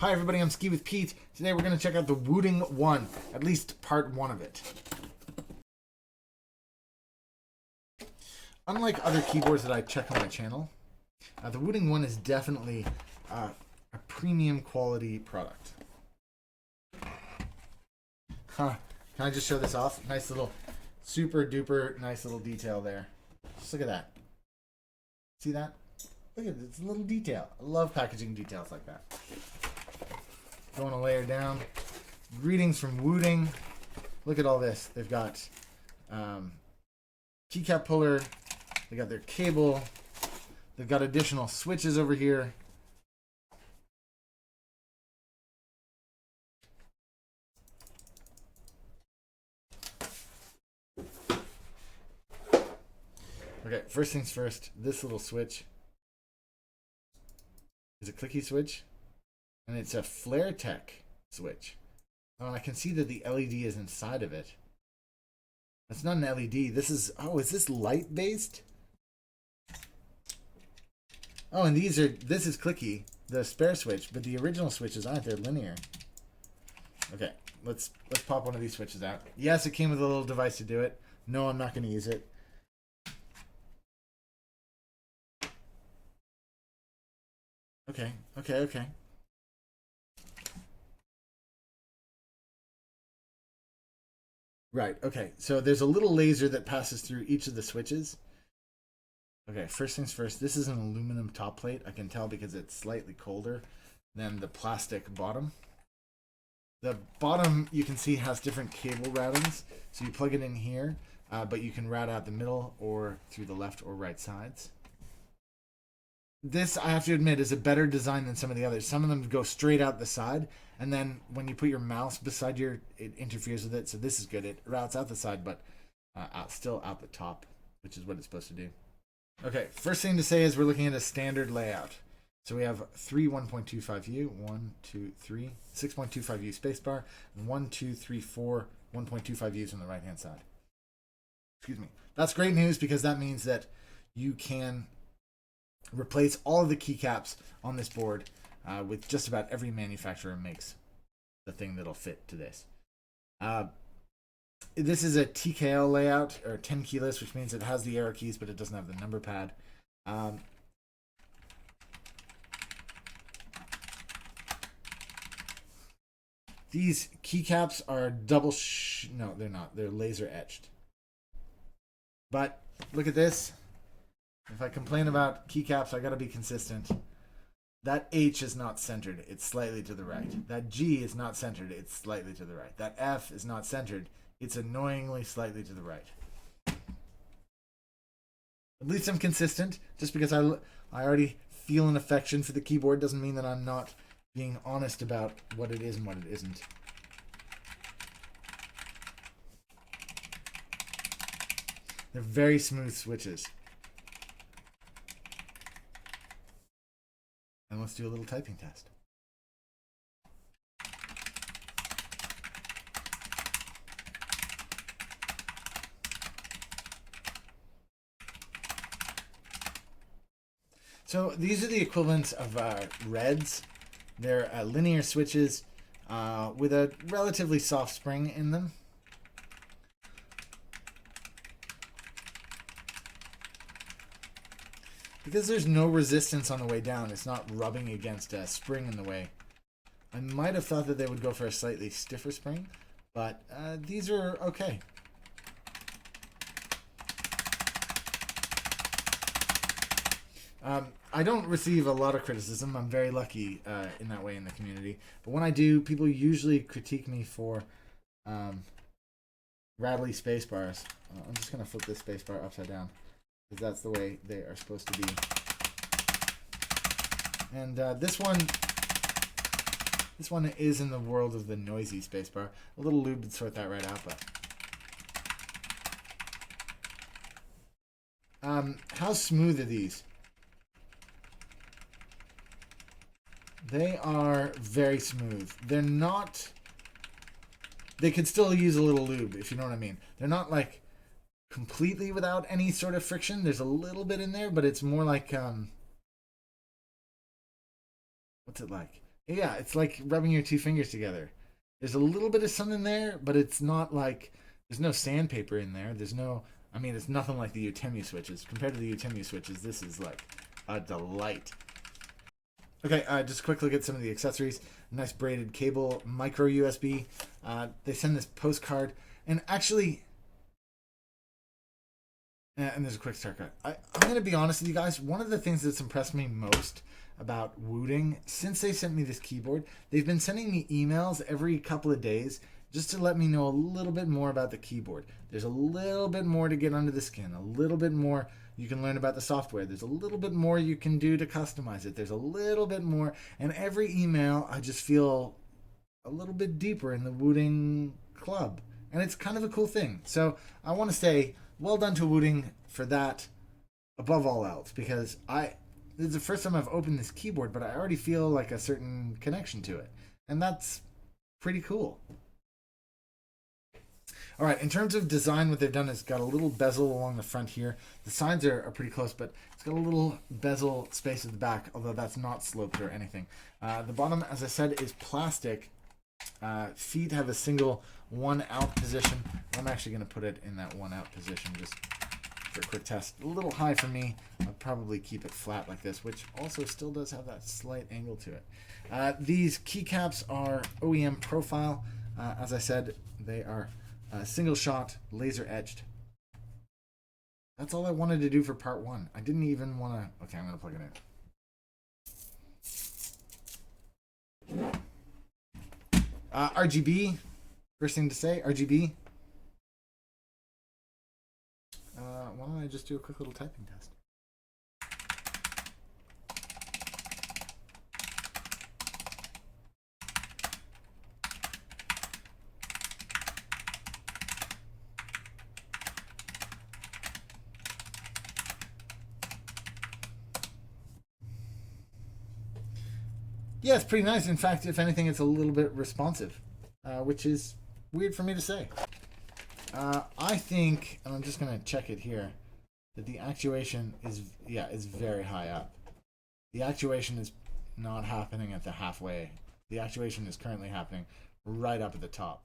Hi everybody, I'm Ski with Pete. Today we're going to check out the Wooting One, at least part one of it. Unlike other keyboards that I check on my channel, the Wooting One is definitely a premium quality product. Can I just show this off? Nice little, super duper nice little detail there. Just look at that. See that? Look at it, it's a little detail. I love packaging details like that. Going a layer down. Greetings from Wooting. Look at all this. They've got keycap puller. They got their cable. They've got additional switches over here. Okay, first things first, this little switch is a clicky switch, and it's a Flare Tech switch. Oh, I can see that the LED is inside of it. That's not an LED. This is, oh, is this light based? Oh, and this is clicky, the spare switch, but the original switches aren't. They're linear. Okay, let's pop one of these switches out. Yes, it came with a little device to do it. No, I'm not going to use it. Okay. Right, okay. So there's a little laser that passes through each of the switches. Okay, first things first. This is an aluminum top plate. I can tell because it's slightly colder than the plastic bottom. The bottom, you can see, has different cable routings. So you plug it in here, but you can route out the middle or through the left or right sides. This, I have to admit, is a better design than some of the others. Some of them go straight out the side, and then when you put your mouse beside it interferes with it. So this is good. It routes out the side, but still out the top, which is what it's supposed to do. Okay, first thing to say is we're looking at a standard layout. So we have three 1.25U, 1, 2, 3, 6.25U spacebar, and 1, 2, 3, 4 1.25Us on the right-hand side. Excuse me. That's great news because that means that you can replace all of the keycaps on this board with just about every manufacturer makes the thing that'll fit to this. This is a TKL layout, or 10 keyless, which means it has the arrow keys, but it doesn't have the number pad. These keycaps are no, they're not. They're laser etched. But look at this. If I complain about keycaps, I gotta be consistent. That H is not centered, it's slightly to the right. That G is not centered, it's slightly to the right. That F is not centered, it's annoyingly slightly to the right. At least I'm consistent. Just because I already feel an affection for the keyboard doesn't mean that I'm not being honest about what it is and what it isn't. They're very smooth switches. And let's do a little typing test. So these are the equivalents of reds. They're linear switches with a relatively soft spring in them. Because there's no resistance on the way down, it's not rubbing against a spring in the way. I might have thought that they would go for a slightly stiffer spring, but these are okay. I don't receive a lot of criticism. I'm very lucky in that way in the community. But when I do, people usually critique me for rattly space-bars. I'm just going to flip this spacebar upside down, because that's the way they are supposed to be. And this one is in the world of the noisy spacebar. A little lube would sort that right out, but how smooth are these? They are very smooth. They're not. They could still use a little lube, if you know what I mean. They're not like completely without any sort of friction. There's a little bit in there, but it's more like what's it like? Yeah, it's like rubbing your two fingers together. There's a little bit of something there, but it's not like there's no sandpaper in there. There's no, I mean, it's nothing like the Utemu switches. Compared to the Utemu switches, this is like a delight. Okay, just a quick look at some of the accessories. Nice braided cable, micro USB. They send this postcard, and actually, and there's a quick start cut. I'm going to be honest with you guys. One of the things that's impressed me most about Wooting, since they sent me this keyboard, they've been sending me emails every couple of days just to let me know a little bit more about the keyboard. There's a little bit more to get under the skin, a little bit more you can learn about the software. There's a little bit more you can do to customize it. There's a little bit more, and every email I just feel a little bit deeper in the Wooting club, and it's kind of a cool thing. So I want to say well done to Wooting for that above all else, because this is the first time I've opened this keyboard, but I already feel like a certain connection to it, and that's pretty cool. All right, in terms of design, what they've done is got a little bezel along the front here. The sides are pretty close, but it's got a little bezel space at the back, although that's not sloped or anything. The bottom, as I said, is plastic. Feet have a single one out position. I'm actually going to put it in that one out position just for a quick test. A little high for me. I'll probably keep it flat like this, which also still does have that slight angle to it. These keycaps are OEM profile. As I said, they are single shot, laser etched. That's all I wanted to do for part one. I didn't even want to... Okay, I'm going to plug it in. RGB. First thing to say, RGB. Why don't I just do a quick little typing test? Yeah, it's pretty nice. In fact, if anything, it's a little bit responsive, which is weird for me to say. I think, and I'm just going to check it here, that the actuation is very high up. The actuation is not happening at the halfway. The actuation is currently happening right up at the top.